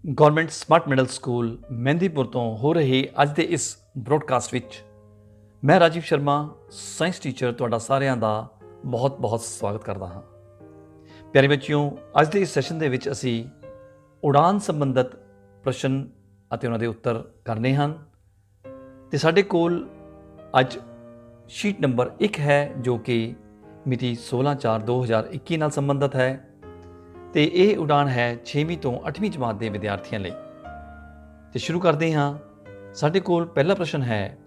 Government smart middle school Mehndipur ਤੋਂ ਹੋ ਰਹੇ ਅੱਜ ਦੇ ਇਸ ਬ੍ਰੌਡਕਾਸਟ ਵਿੱਚ ਮੈਂ ਰਾਜੀਵ ਸ਼ਰਮਾ ਸਾਇੰਸ ਟੀਚਰ ਤੁਹਾਡਾ ਸਾਰਿਆਂ ਦਾ ਬਹੁਤ-ਬਹੁਤ ਸਵਾਗਤ ਕਰਦਾ ਹਾਂ। ਪਿਆਰੇ ਬੱਚਿਓ, ਅੱਜ ਦੇ ਇਸ ਸੈਸ਼ਨ ਦੇ ਵਿੱਚ ਅਸੀਂ ਉਡਾਨ ਸੰਬੰਧਿਤ ਪ੍ਰਸ਼ਨ ਅਤੇ ਉਹਨਾਂ ਦੇ ਉੱਤਰ ਕਰਨੇ ਹਨ ਤੇ ਸਾਡੇ ਕੋਲ ਅੱਜ ਸ਼ੀਟ ਨੰਬਰ 1 ਹੈ ਜੋ ਕਿ ਮਿਤੀ 16/4/2021 ਨਾਲ ਸੰਬੰਧਿਤ ਹੈ ਤੇ ਇਹ ਉਡਾਨ ਹੈ 6ਵੀਂ ਤੋਂ 8ਵੀਂ ਜਮਾਤ ਦੇ ਵਿਦਿਆਰਥੀਆਂ ਲਈ। ਤੇ ਸ਼ੁਰੂ ਕਰਦੇ ਹਾਂ। ਸਾਡੇ ਕੋਲ ਪਹਿਲਾ ਪ੍ਰਸ਼ਨ ਹੈ,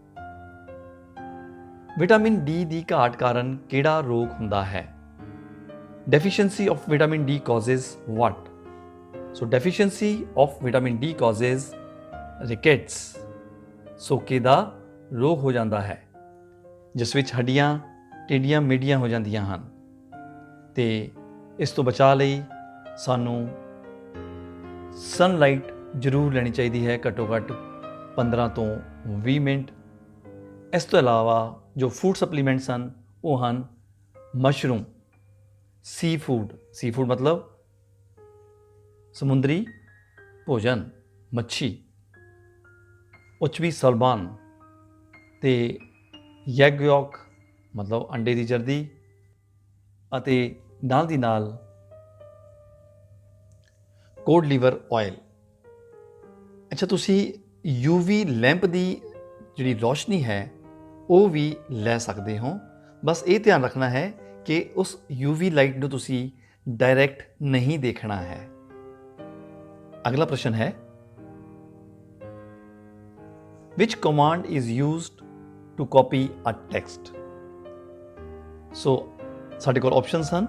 ਵਿਟਾਮਿਨ ਡੀ ਦੀ ਘਾਟ ਕਾਰਨ ਕਿਹੜਾ ਰੋਗ ਹੁੰਦਾ ਹੈ? Deficiency of vitamin D causes what? So deficiency of vitamin D causes rickets, ਸੋਕੇ ਦਾ ਰੋਗ ਹੋ ਜਾਂਦਾ ਹੈ ਜਿਸ ਵਿੱਚ ਹੱਡੀਆਂ ਟੇਢੀਆਂ ਮੇਢੀਆਂ ਹੋ ਜਾਂਦੀਆਂ ਹਨ ਤੇ ਇਸ ਤੋਂ ਬਚਾਅ ਲਈ ਸਾਨੂੰ ਸਨਲਾਈਟ ਜ਼ਰੂਰ ਲੈਣੀ ਚਾਹੀਦੀ ਹੈ, ਘੱਟੋ ਘੱਟ 15 ਤੋਂ 20 ਮਿੰਟ। ਇਸ ਤੋਂ ਇਲਾਵਾ ਜੋ ਫੂਡ ਸਪਲੀਮੈਂਟਸ ਹਨ ਉਹ ਹਨ ਮਸ਼ਰੂਮ, ਸੀ ਫੂਡ ਮਤਲਬ ਸਮੁੰਦਰੀ ਭੋਜਨ, ਮੱਛੀ, ਉਚਵੀ ਸਲਬਾਨ ਤੇ ਯੈਗ ਯੋਕ ਮਤਲਬ ਅੰਡੇ ਦੀ ਜਰਦੀ ਅਤੇ ਨਾਲ ਦੀ ਨਾਲ ਕੋਡ ਲੀਵਰ ਆਇਲ। ਅੱਛਾ, ਤੁਸੀਂ UV ਲੈਂਪ ਦੀ ਜਿਹੜੀ ਰੋਸ਼ਨੀ ਹੈ ਉਹ ਵੀ ਲੈ ਸਕਦੇ ਹੋ। ਬਸ ਇਹ ਧਿਆਨ ਰੱਖਣਾ ਹੈ ਕਿ ਉਸ UV ਲਾਈਟ ਨੂੰ ਤੁਸੀਂ ਡਾਇਰੈਕਟ ਨਹੀਂ ਦੇਖਣਾ ਹੈ। ਅਗਲਾ ਪ੍ਰਸ਼ਨ ਹੈ, which command is used to copy a text? ਸੋ ਸਾਡੇ ਕੋਲ ਆਪਸ਼ਨਸ ਹਨ।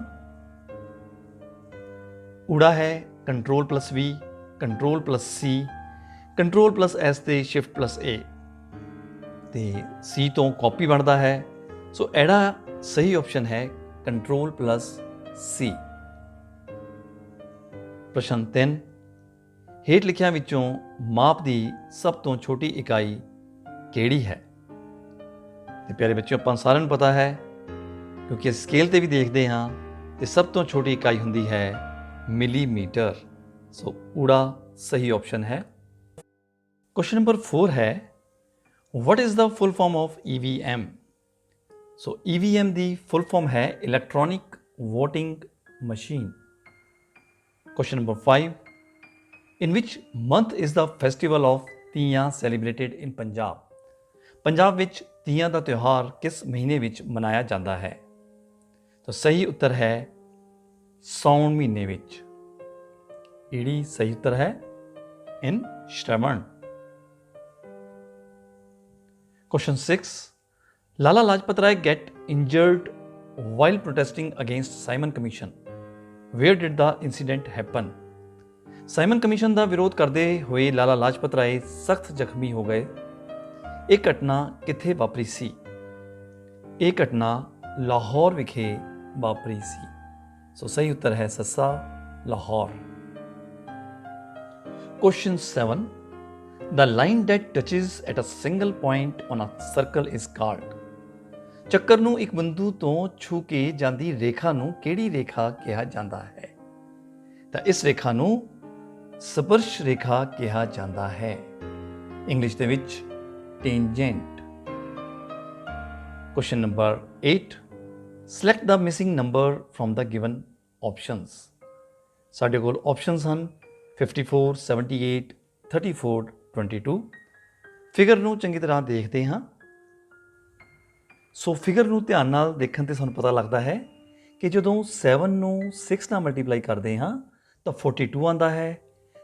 ਊੜਾ ਹੈ Ctrl+V, Ctrl+C, Ctrl+S ਤੇ Shift+A ਤੇ C ਤੋਂ ਕਾਪੀ ਬਣਦਾ ਹੈ। ਸੋ ਇਹਦਾ ਸਹੀ ਆਪਸ਼ਨ ਹੈ Ctrl+C। ਪ੍ਰਸ਼ਨ 3, ਹੇਠ ਲਿਖਿਆਂ ਵਿੱਚੋਂ ਮਾਪ ਦੀ ਸਭ ਤੋਂ ਛੋਟੀ ਇਕਾਈ ਕਿਹੜੀ ਹੈ? ਤੇ ਪਿਆਰੇ ਬੱਚਿਓ, ਆਪਾਂ ਸਾਰਿਆਂ ਨੂੰ ਪਤਾ ਹੈ ਕਿਉਂਕਿ ਸਕੇਲ ਤੇ ਵੀ ਦੇਖਦੇ ਹਾਂ ਤੇ ਸਭ ਤੋਂ ਛੋਟੀ ਇਕਾਈ ਹੁੰਦੀ ਹੈ ਮਿਲੀਮੀਟਰ। ਸੋ ਊੜਾ ਸਹੀ ਆਪਸ਼ਨ ਹੈ। ਕੁਐਸਚਨ ਨੰਬਰ 4 ਹੈ, what is the full form of EVM? So EVM the full form ਹੈ electronic voting machine. Question number 5, in which month is the festival of Teeyan celebrated in Punjab? Punjab ਵਿੱਚ ਤੀਆਂ ਦਾ ਤਿਉਹਾਰ ਕਿਸ ਮਹੀਨੇ ਵਿੱਚ ਮਨਾਇਆ ਜਾਂਦਾ ਹੈ? ਤਾਂ ਸਹੀ ਉੱਤਰ ਹੈ ਸਾਉਣ ਮਹੀਨੇ ਵਿੱਚ। ਇਹਦੀ ਸਹੀ ਉੱਤਰ ਹੈ ਇਨ ਸ਼੍ਰਵਣ। Question 6, Lala Lajpat Rai get injured while protesting against Simon Commission. Where did the incident happen? Simon commission ਦਾ ਵਿਰੋਧ ਕਰਦੇ ਹੋਏ ਲਾਲਾ ਲਾਜਪਤ ਰਾਏ ਸਖਤ ਜ਼ਖਮੀ ਹੋ ਗਏ। ਇਹ ਘਟਨਾ ਕਿੱਥੇ ਵਾਪਰੀ ਸੀ? ਇਹ ਘਟਨਾ ਲਾਹੌਰ ਵਿਖੇ ਵਾਪਰੀ ਸੀ। ਸੋ ਸਹੀ ਉੱਤਰ ਹੈ ਸੱਸਾ, Lahore. Question 7, the line that touches at a single point on a circle is called? ਚੱਕਰ ਨੂੰ ਇੱਕ ਬਿੰਦੂ ਤੋਂ ਛੂ ਕੇ ਜਾਂਦੀ ਰੇਖਾ ਨੂੰ ਕਿਹੜੀ ਰੇਖਾ ਕਿਹਾ ਜਾਂਦਾ ਹੈ? ਤਾਂ ਇਸ ਰੇਖਾ ਨੂੰ ਸਪਰਸ਼ ਰੇਖਾ ਕਿਹਾ ਜਾਂਦਾ ਹੈ, ਇੰਗਲਿਸ਼ ਦੇ ਵਿੱਚ tangent. Question number 8, select the missing number from the given options. ਸਾਡੇ ਕੋਲ ਆਪਸ਼ਨਸ ਹਨ 54, 78, 34, 22। ਫਿਗਰ ਨੂੰ ਚੰਗੀ ਤਰ੍ਹਾਂ ਦੇਖਦੇ ਹਾਂ। ਸੋ ਫਿਗਰ ਨੂੰ ਧਿਆਨ ਨਾਲ ਦੇਖਣ ਤੇ ਸਾਨੂੰ ਪਤਾ ਲੱਗਦਾ ਹੈ ਕਿ ਜਦੋਂ 7 ਨੂੰ 6 ਨਾਲ ਮਲਟੀਪਲਾਈ ਕਰਦੇ ਹਾਂ ਤਾਂ 42 ਆਉਂਦਾ ਹੈ,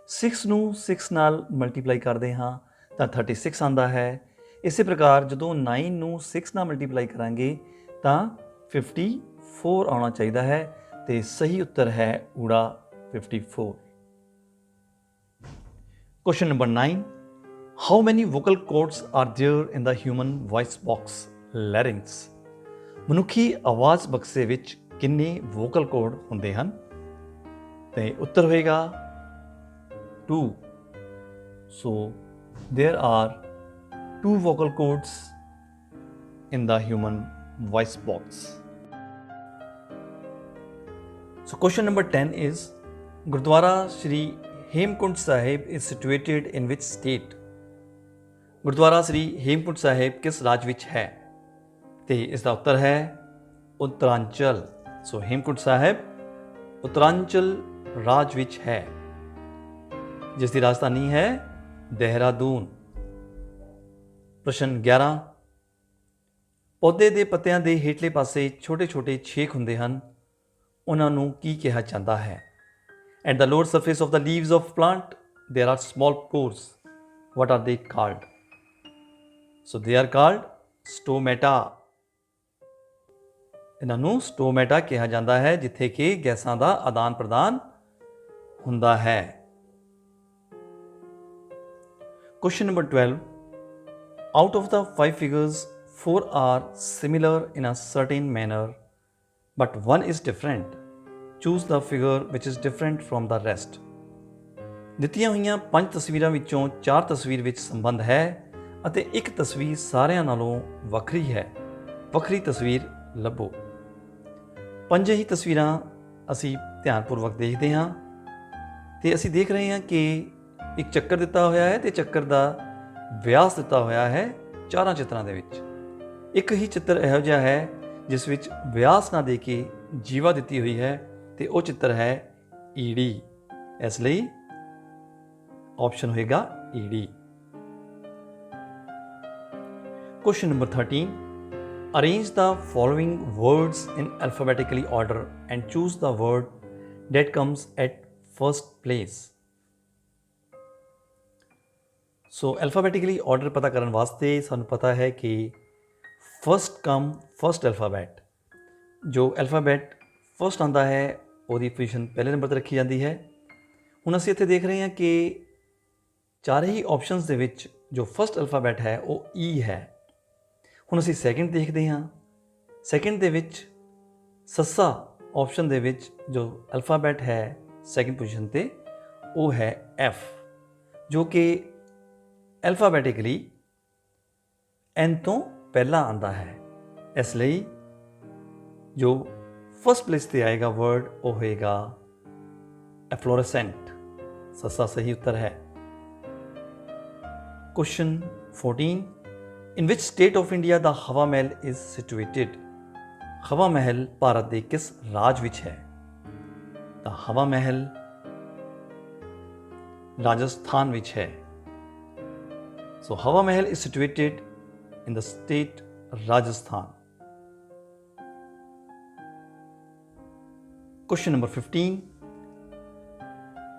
6 ਨੂੰ 6 ਨਾਲ ਮਲਟੀਪਲਾਈ ਕਰਦੇ ਹਾਂ ਤਾਂ 36 ਆਉਂਦਾ ਹੈ। ਇਸੇ ਪ੍ਰਕਾਰ ਜਦੋਂ 9 ਨੂੰ 6 ਨਾਲ ਮਲਟੀਪਲਾਈ ਕਰਾਂਗੇ ਤਾਂ 54 ਆਉਣਾ ਚਾਹੀਦਾ ਹੈ ਤੇ ਸਹੀ ਉੱਤਰ ਹੈ ਊੜਾ 54। Question number 9, how many vocal cords are there in the human voice box larynx? ਮਨੁੱਖੀ ਆਵਾਜ਼ ਬਕਸੇ ਵਿੱਚ ਕਿੰਨੇ ਵੋਕਲ ਕੋਡ ਹੁੰਦੇ ਹਨ? ਤੇ ਉੱਤਰ ਹੋਏਗਾ 2। ਸੋ there are 2 vocal cords in the human voice box. So question number 10 is, Gurdwara Shri Hemkunt Sahib is situated in ਵਿਚ ਸਟੇਟ? ਗੁਰਦੁਆਰਾ ਸ੍ਰੀ ਹੇਮਕੁੰਟ ਸਾਹਿਬ ਕਿਸ ਰਾਜ ਵਿੱਚ ਹੈ? ਤੇ ਇਸ ਦਾ ਉੱਤਰ ਹੈ ਉੱਤਰਾਂਚਲ। ਸੋ ਹੇਮਕੁੰਟ ਸਾਹਿਬ ਉੱਤਰਾਂਚਲ ਰਾਜ ਵਿੱਚ ਹੈ, ਜਿਸ ਦੀ ਰਾਜਧਾਨੀ ਹੈ ਦੇਹਰਾਦੂਨ। ਪ੍ਰਸ਼ਨ 11, ਪੌਦੇ ਦੇ ਪੱਤਿਆਂ ਦੇ ਹੇਠਲੇ ਪਾਸੇ ਛੋਟੇ ਛੋਟੇ ਛੇਕ ਹੁੰਦੇ ਹਨ, ਉਹਨਾਂ ਨੂੰ ਕੀ ਕਿਹਾ ਜਾਂਦਾ ਹੈ? At the lower surface of the leaves of plant, there are small pores. What are they called? So they are called stomata. ਇਹਨਾਂ ਨੂੰ ਸਟੋਮੈਟਾ ਕਿਹਾ ਜਾਂਦਾ ਹੈ, ਜਿੱਥੇ ਕਿ ਗੈਸਾਂ ਦਾ ਆਦਾਨ ਪ੍ਰਦਾਨ ਹੁੰਦਾ ਹੈ। Question number 12. Out of the 5 figures, 4 are similar in a certain manner, but one is different. Choose the figure which is different from the rest. ਦਿੱਤੀਆਂ ਹੋਈਆਂ 5 ਤਸਵੀਰਾਂ ਵਿੱਚੋਂ 4 ਤਸਵੀਰ ਵਿੱਚ ਸੰਬੰਧ ਹੈ ਅਤੇ ਇੱਕ ਤਸਵੀਰ ਸਾਰਿਆਂ ਨਾਲੋਂ ਵੱਖਰੀ ਹੈ। ਵੱਖਰੀ ਤਸਵੀਰ ਲੱਭੋ। 5 ਹੀ ਤਸਵੀਰਾਂ ਅਸੀਂ ਧਿਆਨਪੂਰਵਕ ਦੇਖਦੇ ਹਾਂ ਤੇ ਅਸੀਂ ਦੇਖ ਰਹੇ ਹਾਂ ਕਿ ਇੱਕ ਚੱਕਰ ਦਿੱਤਾ ਹੋਇਆ ਹੈ ਤੇ ਚੱਕਰ ਦਾ ਵਿਆਸ ਦਿੱਤਾ ਹੋਇਆ ਹੈ 4 ਚਿੱਤਰਾਂ ਦੇ ਵਿੱਚ। ਇੱਕ ਹੀ ਚਿੱਤਰ ਇਹੋ ਜਿਹਾ ਹੈ ਜਿਸ ਵਿੱਚ ਵਿਆਸ ਨਾ ਦੇ ਕੇ ਜੀਵਾ ਦਿੱਤੀ ਹੋਈ ਹੈ ਤੇ ਉਹ ਚਿੱਤਰ ਹੈ ਈੜੀ। ਇਸ ਲਈ ਆਪਸ਼ਨ ਹੋਏਗਾ ਈੜੀ। Question number 13. Arrange the following words in alphabetically order and choose the word that comes at first place. So alphabetically order ਪਤਾ ਕਰਨ ਵਾਸਤੇ ਸਾਨੂੰ ਪਤਾ ਹੈ ਕਿ first come first alphabet, ਜੋ alphabet first ਆਉਂਦਾ ਹੈ ਉਹਦੀ ਪੋਜੀਸ਼ਨ ਪਹਿਲੇ ਨੰਬਰ ਤੇ ਰੱਖੀ ਜਾਂਦੀ ਹੈ। ਹੁਣ ਅਸੀਂ ਇੱਥੇ ਦੇਖ ਰਹੇ ਹਾਂ ਕਿ ਚਾਰੇ ਹੀ ਆਪਸ਼ਨਸ ਦੇ ਵਿੱਚ ਜੋ ਫਸਟ ਅਲਫਾਬੈਟ ਹੈ ਉਹ ਈ ਹੈ। ਹੁਣ ਅਸੀਂ ਸੈਕਿੰਡ ਦੇਖਦੇ ਹਾਂ। ਸੈਕਿੰਡ ਦੇ ਵਿੱਚ ਸੱਸਾ ਆਪਸ਼ਨ ਦੇ ਵਿੱਚ ਜੋ ਅਲਫਾਬੈਟ ਹੈ ਸੈਕਿੰਡ ਪੋਜੀਸ਼ਨ ਤੇ ਉਹ ਹੈ ਐਫ, ਜੋ ਕਿ ਐਲਫਾਬੈਟਿਕਲੀ ਐਨ ਤੋਂ ਪਹਿਲਾਂ ਆਉਂਦਾ ਹੈ। ਇਸ ਲਈ ਜੋ ਫਸਟ ਪਲੇਸ ਤੇ ਆਏਗਾ ਵਰਡ ਉਹ ਹੋਏਗਾ ਐਫਲੋਰੈਸੈਂਟ। ਸੱਸਾ ਸਹੀ ਉੱਤਰ ਹੈ। Question 14. In which state of India the ਹਵਾ ਮਹਿਲ is situated? ਹਵਾ ਮਹਿਲ ਭਾਰਤ ਦੇ ਕਿਸ ਰਾਜ ਵਿੱਚ ਹੈ? ਤਾਂ ਹਵਾ ਮਹਿਲ ਰਾਜਸਥਾਨ ਵਿੱਚ ਹੈ। So ਹਵਾ ਮਹਿਲ is situated in the state Rajasthan. Question number 15.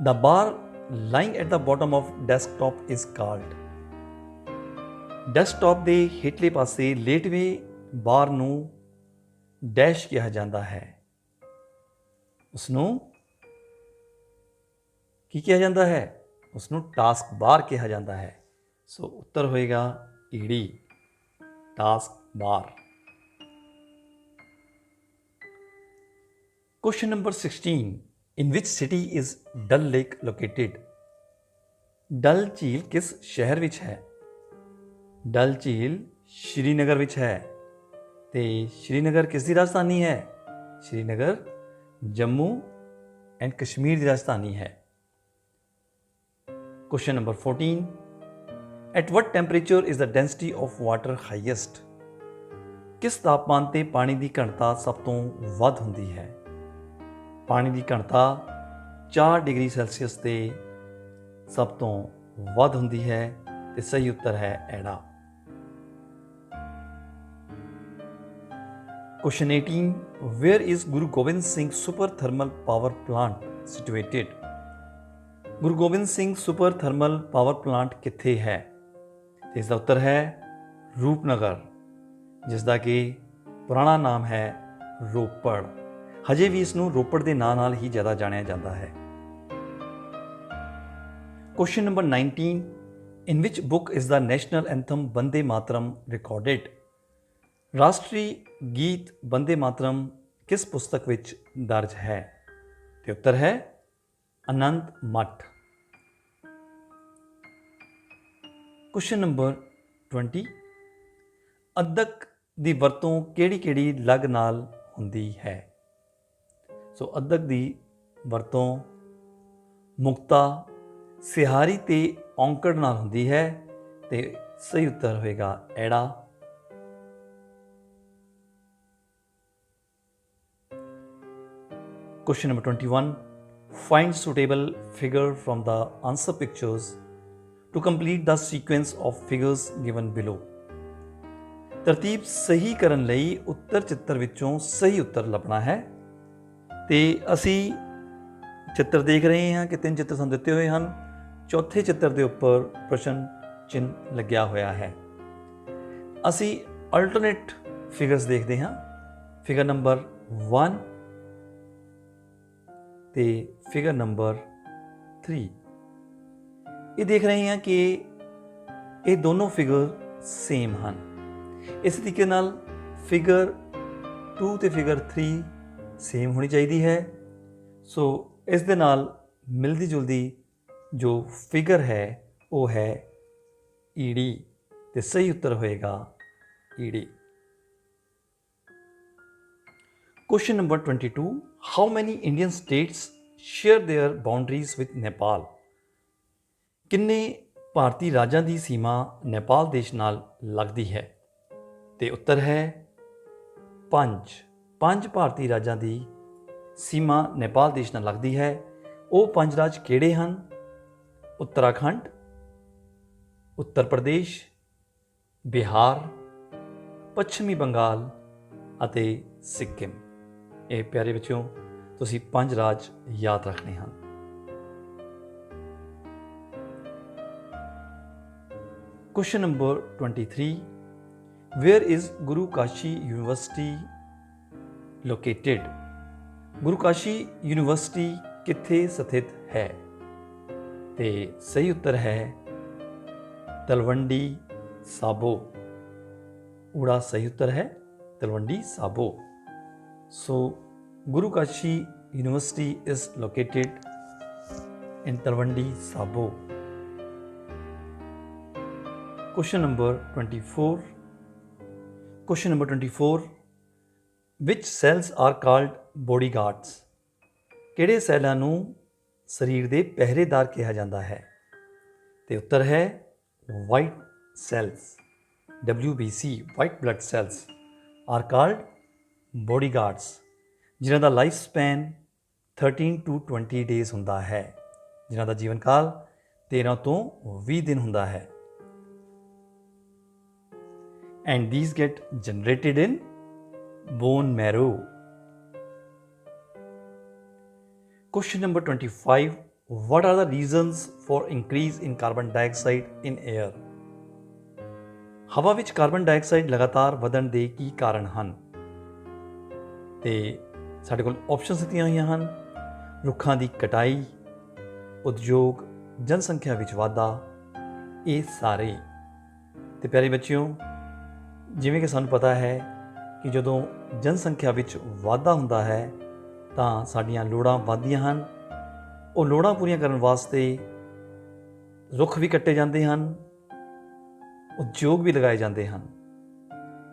The bar lying at the bottom of desktop is called? Desktop ਦੇ ਹੇਠਲੇ ਪਾਸੇ ਲੇਟਵੇਂ ਬਾਰ ਨੂੰ ਡੈਸ਼ ਕਿਹਾ ਜਾਂਦਾ ਹੈ। ਉਸ ਨੂੰ ਕੀ ਕਿਹਾ ਜਾਂਦਾ ਹੈ? ਉਸ ਨੂੰ ਟਾਸਕ ਬਾਰ ਕਿਹਾ ਜਾਂਦਾ ਹੈ। ਸੋ ਉੱਤਰ ਹੋਏਗਾ ਈੜੀ, task bar. Question number 16. In which city is Dal Lake located? ਡਲ ਝੀਲ ਕਿਸ ਸ਼ਹਿਰ ਵਿੱਚ ਹੈ? ਡਲ ਝੀਲ ਸ਼੍ਰੀਨਗਰ ਵਿੱਚ ਹੈ ਤੇ ਸ਼੍ਰੀਨਗਰ ਕਿਸ ਦੀ ਰਾਜਧਾਨੀ ਹੈ? ਸ਼੍ਰੀਨਗਰ ਜੰਮੂ ਐਂਡ ਕਸ਼ਮੀਰ ਦੀ ਰਾਜਧਾਨੀ ਹੈ। Question number 14. At what temperature is the density of water highest? ਕਿਸ ਤਾਪਮਾਨ ਤੇ ਪਾਣੀ ਦੀ ਘਣਤਾ ਸਭ ਤੋਂ ਵੱਧ ਹੁੰਦੀ ਹੈ? ਪਾਣੀ ਦੀ ਘਣਤਾ 4 ਡਿਗਰੀ ਸੈਲਸੀਅਸ ਤੇ ਸਭ ਤੋਂ ਵੱਧ ਹੁੰਦੀ ਹੈ ਤੇ ਸਹੀ ਉੱਤਰ ਹੈ ਐੜਾ। Question 18. Where is Guru Gobind Singh Super Thermal Power Plant situated? Guru Gobind Singh super thermal power plant ਕਿੱਥੇ ਹੈ? ਤੇ ਇਸ ਦਾ ਉੱਤਰ ਹੈ ਰੂਪਨਗਰ, ਜਿਸ ਦਾ ਕਿ ਪੁਰਾਣਾ ਨਾਮ ਹੈ ਰੋਪੜ। ਹਜੇ ਵੀ ਇਸ ਨੂੰ ਰੋਪੜ ਦੇ ਨਾਂ ਨਾਲ ਹੀ ਜ਼ਿਆਦਾ ਜਾਣਿਆ ਜਾਂਦਾ ਹੈ। Question number 19. In which book is the national anthem Vande Mataram recorded? ਰਾਸ਼ਟਰੀ ਗੀਤ ਬੰਦੇ ਮਾਤਰਮ ਕਿਸ ਪੁਸਤਕ ਵਿੱਚ ਦਰਜ ਹੈ? ਤੇ ਉੱਤਰ ਹੈ ਆਨੰਦ ਮੱਠ। Question number 20. ਅੱਧਕ ਦੀ ਵਰਤੋਂ ਕਿਹੜੀ ਲਗ ਨਾਲ ਹੁੰਦੀ ਹੈ? ਸੋ ਅੱਧਕ ਦੀ ਵਰਤੋਂ ਮੁਕਤਾ, ਸਿਹਾਰੀ ਤੇ ਔਂਕੜ ਨਾਲ ਹੁੰਦੀ ਹੈ ਤੇ ਸਹੀ ਉੱਤਰ ਹੋਏਗਾ ਐੜਾ। Question number 21. Find suitable figure from the answer pictures to complete the sequence of figures given below. ਤਰਤੀਬ ਸਹੀ ਕਰਨ ਲਈ ਉੱਤਰ ਚਿੱਤਰ ਵਿੱਚੋਂ ਸਹੀ ਉੱਤਰ ਲੱਭਣਾ ਹੈ ਤੇ ਅਸੀਂ ਚਿੱਤਰ ਦੇਖ ਰਹੇ ਹਾਂ ਕਿ 3 ਚਿੱਤਰ ਸਾਨੂੰ ਦਿੱਤੇ ਹੋਏ ਹਨ। ਚੌਥੇ ਚਿੱਤਰ ਦੇ ਉੱਪਰ ਪ੍ਰਸ਼ਨ ਚਿੰਨ੍ਹ ਲੱਗਿਆ ਹੋਇਆ ਹੈ। ਅਸੀਂ ਅਲਟਰਨੇਟ ਫਿਗਰਸ ਦੇਖਦੇ ਹਾਂ। ਫਿਗਰ ਨੰਬਰ 1 ਤੇ ਫਿਗਰ ਨੰਬਰ 3 ਇਹ ਦੇਖ ਰਹੇ ਹਾਂ ਕਿ ਇਹ ਦੋਨੋਂ ਫਿਗਰ ਸੇਮ ਹਨ। ਇਸ ਤਰੀਕੇ ਨਾਲ ਫਿਗਰ 2 ਤੇ ਫਿਗਰ 3 ਸੇਮ ਹੋਣੀ ਚਾਹੀਦੀ ਹੈ। ਸੋ ਇਸ ਦੇ ਨਾਲ ਮਿਲਦੀ ਜੁਲਦੀ ਜੋ ਫਿਗਰ ਹੈ ਉਹ ਹੈ ਈੜੀ ਤੇ ਸਹੀ ਉੱਤਰ ਹੋਏਗਾ ਈੜੀ। Question number 22. How many Indian states share their boundaries with Nepal? ਕਿੰਨੇ ਭਾਰਤੀ ਰਾਜਾਂ ਦੀ ਸੀਮਾ ਨੇਪਾਲ ਦੇਸ਼ ਨਾਲ ਲੱਗਦੀ ਹੈ? ਤੇ ਉੱਤਰ ਹੈ 5। 5 ਭਾਰਤੀ ਰਾਜਾਂ ਦੀ ਸੀਮਾ ਨੇਪਾਲ ਦੇਸ਼ ਨਾਲ ਲੱਗਦੀ ਹੈ। ਉਹ 5 ਰਾਜ ਕਿਹੜੇ ਹਨ? ਉੱਤਰਾਖੰਡ, ਉੱਤਰ ਪ੍ਰਦੇਸ਼, ਬਿਹਾਰ, ਪੱਛਮੀ ਬੰਗਾਲ ਅਤੇ ਸਿੱਕਿਮ। ਇਹ ਪਿਆਰੇ ਬੱਚਿਓ ਤੁਸੀਂ 5 ਰਾਜ ਯਾਦ ਰੱਖਣੇ ਹਨ। Question number 23. Where is Guru Kashi University located? Guru Kashi university ਕਿੱਥੇ ਸਥਿਤ ਹੈ? ਤੇ ਸਹੀ ਉੱਤਰ ਹੈ ਤਲਵੰਡੀ ਸਾਬੋ। ਊੜਾ ਸਹੀ ਉੱਤਰ ਹੈ Talwandi Sabo. So Guru Kashi university is located in Talwandi Sabo. Question number 24. Question number 24. Which cells are called bodyguards? ਕਿਹੜੇ ਸੈੱਲਾਂ ਨੂੰ ਸਰੀਰ ਦੇ ਪਹਿਰੇਦਾਰ ਕਿਹਾ ਜਾਂਦਾ ਹੈ? ਤੇ ਉੱਤਰ ਹੈ white cells. WBC white blood cells are called bodyguards, ਜਿਨ੍ਹਾਂ ਦਾ ਲਾਈਫ ਸਪੈਨ 13 to 20 ਡੇਜ਼ ਹੁੰਦਾ ਹੈ, ਜਿਨ੍ਹਾਂ ਦਾ ਜੀਵਨ ਕਾਲ 13 ਤੋਂ 20 ਦਿਨ ਹੁੰਦਾ ਹੈ। And these get generated in bone marrow. Question number 25. What are the reasons for increase in carbon dioxide in air? ਹਵਾ ਵਿੱਚ ਕਾਰਬਨ ਡਾਈਆਕਸਾਈਡ ਲਗਾਤਾਰ ਵਧਣ ਦੇ ਕੀ ਕਾਰਨ ਹਨ? ਤੇ ਸਾਡੇ ਕੋਲ ਆਪਸ਼ਨਸ ਦਿੱਤੀਆਂ ਹੋਈਆਂ ਹਨ। ਰੁੱਖਾਂ ਦੀ ਕਟਾਈ, ਉਦਯੋਗ, ਜਨਸੰਖਿਆ ਵਿੱਚ ਵਾਧਾ, ਇਹ ਸਾਰੇ। ਤੇ ਪਿਆਰੇ ਬੱਚਿਓ, ਜਿਵੇਂ ਕਿ ਸਾਨੂੰ ਪਤਾ ਹੈ ਕਿ ਜਦੋਂ ਜਨਸੰਖਿਆ ਵਿੱਚ ਵਾਧਾ ਹੁੰਦਾ ਹੈ ਤਾਂ ਸਾਡੀਆਂ ਲੋੜਾਂ ਵੱਧਦੀਆਂ ਹਨ। ਉਹ ਲੋੜਾਂ ਪੂਰੀਆਂ ਕਰਨ ਵਾਸਤੇ ਰੁੱਖ ਵੀ ਕੱਟੇ ਜਾਂਦੇ ਹਨ, ਉਦਯੋਗ ਵੀ ਲਗਾਏ ਜਾਂਦੇ ਹਨ।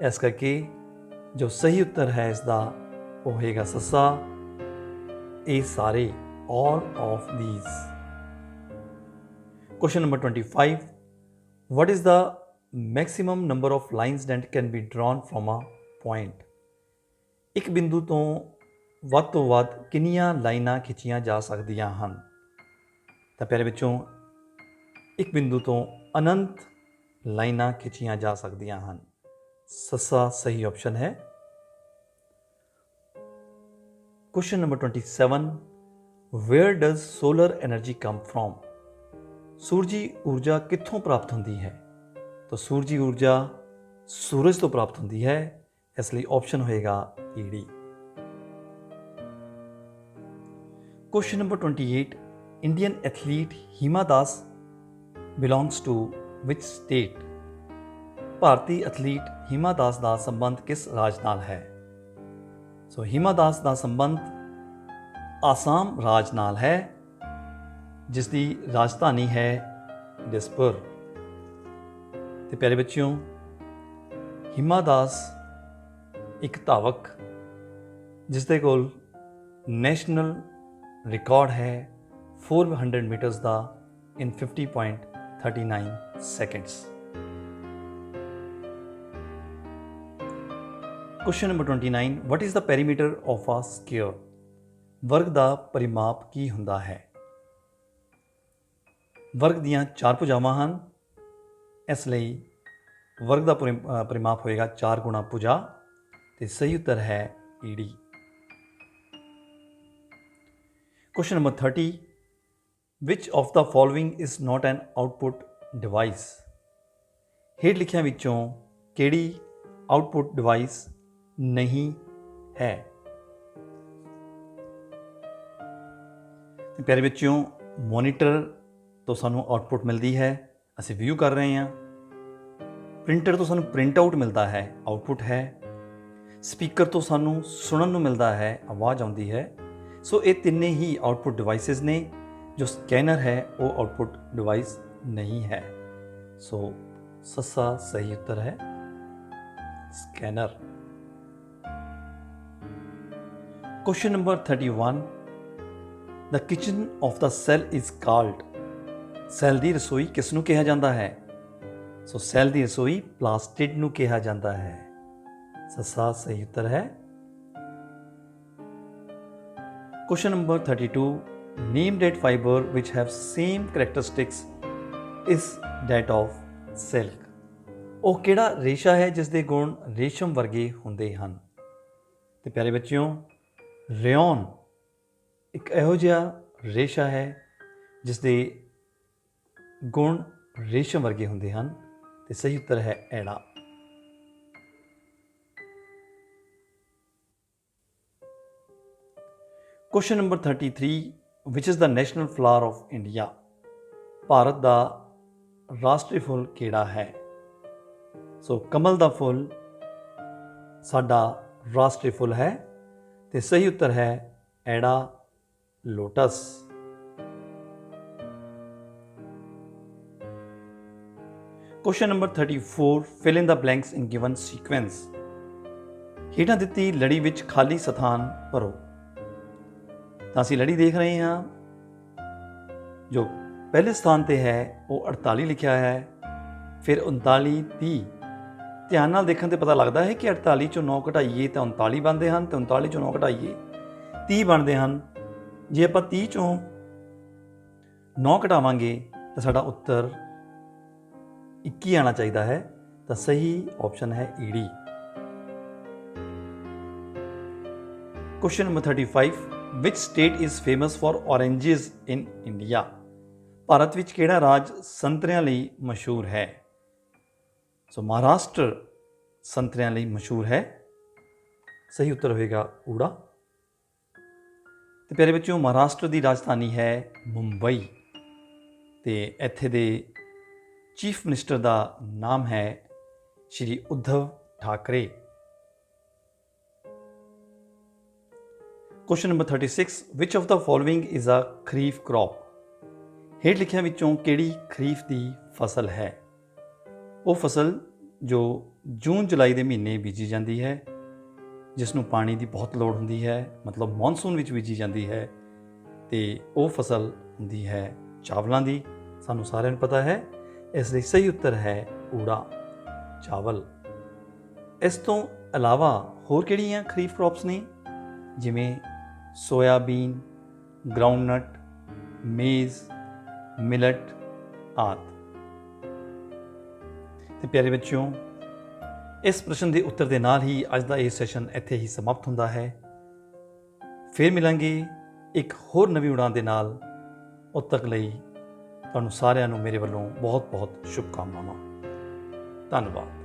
ਇਸ ਕਰਕੇ ਜੋ ਸਹੀ ਉੱਤਰ ਹੈ ਇਸ ਦਾ ਉਹ ਹੋਏਗਾ ਸੱਸਾ, ਇਹ ਸਾਰੇ, all of these. Question number 25. What is the maximum number of lines that can be drawn from a point? ਇੱਕ ਬਿੰਦੂ ਤੋਂ ਵੱਧ ਤੋਂ ਵੱਧ ਕਿੰਨੀਆਂ ਲਾਈਨਾਂ ਖਿੱਚੀਆਂ ਜਾ ਸਕਦੀਆਂ ਹਨ? ਤਾਂ ਪਿਆਰੇ ਬੱਚੋਂ, ਇੱਕ ਬਿੰਦੂ ਤੋਂ ਅਨੰਤ ਲਾਈਨਾਂ ਖਿੱਚੀਆਂ ਜਾ ਸਕਦੀਆਂ ਹਨ। ਸੱਸਾ ਸਹੀ ਆਪਸ਼ਨ ਹੈ। Question number 27. Where does solar energy come from? ਸੂਰਜੀ ਊਰਜਾ ਕਿੱਥੋਂ ਪ੍ਰਾਪਤ ਹੁੰਦੀ ਹੈ? ਤਾਂ ਸੂਰਜੀ ਊਰਜਾ ਸੂਰਜ ਤੋਂ ਪ੍ਰਾਪਤ ਹੁੰਦੀ ਹੈ, ਇਸ ਲਈ ਆਪਸ਼ਨ ਹੋਏਗਾ ਈਡੀ। Question number 28. Indian athlete Hima Das belongs to which state? ਭਾਰਤੀ ਐਥਲੀਟ ਹਿਮਾ ਦਾਸ ਦਾ ਸੰਬੰਧ ਕਿਸ ਰਾਜ ਨਾਲ ਹੈ? ਸੋ ਹਿਮਾ ਦਾਸ ਦਾ ਸੰਬੰਧ ਆਸਾਮ ਰਾਜ ਨਾਲ ਹੈ, ਜਿਸ ਦੀ ਰਾਜਧਾਨੀ ਹੈ ਦਿਸਪੁਰ। ਤੇ ਪਿਆਰੇ ਬੱਚਿਓ, ਹਿਮਾ ਦਾਸ ਇੱਕ ਧਾਵਕ ਜਿਸ ਦੇ ਕੋਲ ਨੈਸ਼ਨਲ ਰਿਕਾਰਡ ਹੈ 400 metres the in 50.39 seconds. Question number 29. What is the perimeter of a square? ਵਰਗ ਦਾ ਪਰਿਮਾਪ ਕੀ ਹੁੰਦਾ ਹੈ? ਵਰਗ ਦੀਆਂ 4 ਭੁਜਾਵਾਂ ਹਨ, ਇਸ ਲਈ ਵਰਗ ਦਾ ਪਰਿਮਾਪ ਹੋਏਗਾ 4 ਗੁਣਾ ਭੁਜਾ, ਤੇ ਸਹੀ ਉੱਤਰ ਹੈ ਈੜੀ। Question number 30. Which of the following is not an output device? ਹੇਠ ਲਿਖਿਆਂ ਵਿੱਚੋਂ ਕਿਹੜੀ ਆਊਟਪੁੱਟ ਡਿਵਾਈਸ ਨਹੀਂ ਹੈ? ਪਿਆਰੇ ਬੱਚਿਓ, ਮੋਨੀਟਰ ਤੋਂ ਸਾਨੂੰ ਆਊਟਪੁੱਟ ਮਿਲਦੀ ਹੈ, ਅਸੀਂ ਵਿਊ ਕਰ ਰਹੇ ਹਾਂ। ਪ੍ਰਿੰਟਰ ਤੋਂ ਸਾਨੂੰ ਪ੍ਰਿੰਟ ਆਊਟ ਮਿਲਦਾ ਹੈ, ਆਊਟਪੁੱਟ ਹੈ। ਸਪੀਕਰ ਤੋਂ ਸਾਨੂੰ ਸੁਣਨ ਨੂੰ ਮਿਲਦਾ ਹੈ, ਆਵਾਜ਼ ਆਉਂਦੀ ਹੈ। ਸੋ ਇਹ ਤਿੰਨੇ ਹੀ ਆਊਟਪੁੱਟ ਡਿਵਾਈਸਿਸ ਨੇ। ਜੋ ਸਕੈਨਰ ਹੈ ਉਹ ਆਊਟਪੁੱਟ ਡਿਵਾਈਸ ਨਹੀਂ ਹੈ। ਸੋ ਸੱਸਾ ਸਹੀ ਉੱਤਰ ਹੈ scanner. Question number 31. The kitchen of the cell is called. Cell ਦੀ ਰਸੋਈ ਕਿਸ ਨੂੰ ਕਿਹਾ ਜਾਂਦਾ ਹੈ? ਸੋ ਸੈੱਲ ਦੀ ਰਸੋਈ ਪਲਾਸਟਿਡ ਨੂੰ ਕਿਹਾ ਜਾਂਦਾ ਹੈ। ਸੱਸਾ ਸਹੀ ਉੱਤਰ ਹੈ। Question number 32. Name that fiber which have same characteristics is that of silk. ਉਹ ਕਿਹੜਾ ਰੇਸ਼ਾ ਹੈ ਜਿਸ ਦੇ ਗੁਣ ਰੇਸ਼ਮ ਵਰਗੇ ਹੁੰਦੇ ਹਨ? ਤੇ ਪਿਆਰੇ ਬੱਚਿਓ, ਰਿਓਨ ਇੱਕ ਇਹੋ ਜਿਹਾ ਰੇਸ਼ਾ ਹੈ ਜਿਸ ਦੇ ਗੁਣ ਰੇਸ਼ਮ ਵਰਗੇ ਹੁੰਦੇ ਹਨ, ਤੇ ਸਹੀ ਉੱਤਰ ਹੈ ਐੜਾ। Question number 33. Which is the national flower of India? Bharat ਦਾ ਰਾਸ਼ਟਰੀ ਫੁੱਲ ਕਿਹੜਾ ਹੈ? ਸੋ ਕਮਲ ਦਾ ਫੁੱਲ ਸਾਡਾ ਰਾਸ਼ਟਰੀ ਫੁੱਲ ਹੈ, ਤੇ ਸਹੀ ਉੱਤਰ ਹੈ ਐੜਾ, lotus. Question number 34. Fill in the blanks in given sequence. ਹੇਠਾਂ ਦਿੱਤੀ ਲੜੀ ਵਿੱਚ ਖਾਲੀ ਸਥਾਨ ਭਰੋ। ਤਾਂ ਅਸੀਂ ਲੜੀ ਦੇਖ ਰਹੇ ਹਾਂ, ਜੋ ਪਹਿਲੇ ਸਥਾਨ ਤੇ ਹੈ ਉਹ 48 ਲਿਖਿਆ ਹੈ, ਫਿਰ 39, 30। ਧਿਆਨ ਨਾਲ ਦੇਖਣ ਤੇ ਪਤਾ ਲੱਗਦਾ ਹੈ ਕਿ 48 ਚੋਂ 9 ਘਟਾਈਏ ਤਾਂ 39 ਬਣਦੇ ਹਨ, ਤੇ 39 ਚੋਂ 9 ਘਟਾਈਏ 30 ਬਣਦੇ ਹਨ। ਜੇ ਆਪਾਂ 30 ਚੋਂ 9 ਘਟਾਵਾਂਗੇ ਤਾਂ ਸਾਡਾ ਉੱਤਰ 21 ਆਉਣਾ ਚਾਹੀਦਾ ਹੈ, ਤਾਂ ਸਹੀ ਆਪਸ਼ਨ ਹੈ ਈੜੀ। Question number 35. Which state is famous for oranges in India? Bharat ਵਿੱਚ ਕਿਹੜਾ ਰਾਜ ਸੰਤਰਿਆਂ ਲਈ ਮਸ਼ਹੂਰ ਹੈ? ਸੋ ਮਹਾਰਾਸ਼ਟਰ ਸੰਤਰਿਆਂ ਲਈ ਮਸ਼ਹੂਰ ਹੈ। ਸਹੀ ਉੱਤਰ ਹੋਏਗਾ ਊੜਾ। ਤੇ ਪਿਆਰੇ ਬੱਚਿਓ, ਮਹਾਰਾਸ਼ਟਰ ਦੀ ਰਾਜਧਾਨੀ ਹੈ ਮੁੰਬਈ, ਤੇ ਇੱਥੇ ਦੇ ਚੀਫ ਮਿਨਿਸਟਰ ਦਾ ਨਾਮ ਹੈ ਸ਼੍ਰੀ ਉद्धਵ Thackeray. Question number 36. Which of the following is a kharif crop? ਹੇਠ ਲਿਖਿਆਂ ਵਿੱਚੋਂ ਕਿਹੜੀ ਖਰੀਫ ਦੀ ਫਸਲ ਹੈ? ਉਹ ਫਸਲ ਜੋ ਜੂਨ ਜੁਲਾਈ ਦੇ ਮਹੀਨੇ ਬੀਜੀ ਜਾਂਦੀ ਹੈ, ਜਿਸ ਨੂੰ ਪਾਣੀ ਦੀ ਬਹੁਤ ਲੋੜ ਹੁੰਦੀ ਹੈ, ਮਤਲਬ ਮੌਨਸੂਨ ਵਿੱਚ ਬੀਜੀ ਜਾਂਦੀ ਹੈ, ਤੇ ਉਹ ਫਸਲ ਹੁੰਦੀ ਹੈ ਚਾਵਲਾਂ ਦੀ। ਸਾਨੂੰ ਸਾਰਿਆਂ ਨੂੰ ਪਤਾ ਹੈ, ਇਸ ਲਈ ਸਹੀ ਉੱਤਰ ਹੈ ਊੜਾ, ਚਾਵਲ। ਇਸ ਤੋਂ ਇਲਾਵਾ ਹੋਰ ਕਿਹੜੀਆਂ ਖਰੀਫ ਕ੍ਰੌਪਸ ਨੇ? ਜਿਵੇਂ ਸੋਇਆਬੀਨ, ਗਰਾਊਂਡਨਟ, ਮੇਜ਼, ਮਿਲਟ ਆਦਿ। ਤੇ ਪਿਆਰੇ ਬੱਚਿਓ, ਇਸ ਪ੍ਰਸ਼ਨ ਦੇ ਉੱਤਰ ਦੇ ਨਾਲ ਹੀ ਅੱਜ ਦਾ ਇਹ ਸੈਸ਼ਨ ਇੱਥੇ ਹੀ ਸਮਾਪਤ ਹੁੰਦਾ ਹੈ। ਫਿਰ ਮਿਲਾਂਗੇ ਇੱਕ ਹੋਰ ਨਵੀਂ ਉਡਾਨ ਦੇ ਨਾਲ। ਉਦ ਤੱਕ ਲਈ ਤੁਹਾਨੂੰ ਸਾਰਿਆਂ ਨੂੰ ਮੇਰੇ ਵੱਲੋਂ ਬਹੁਤ ਬਹੁਤ ਸ਼ੁਭਕਾਮਨਾਵਾਂ। ਧੰਨਵਾਦ।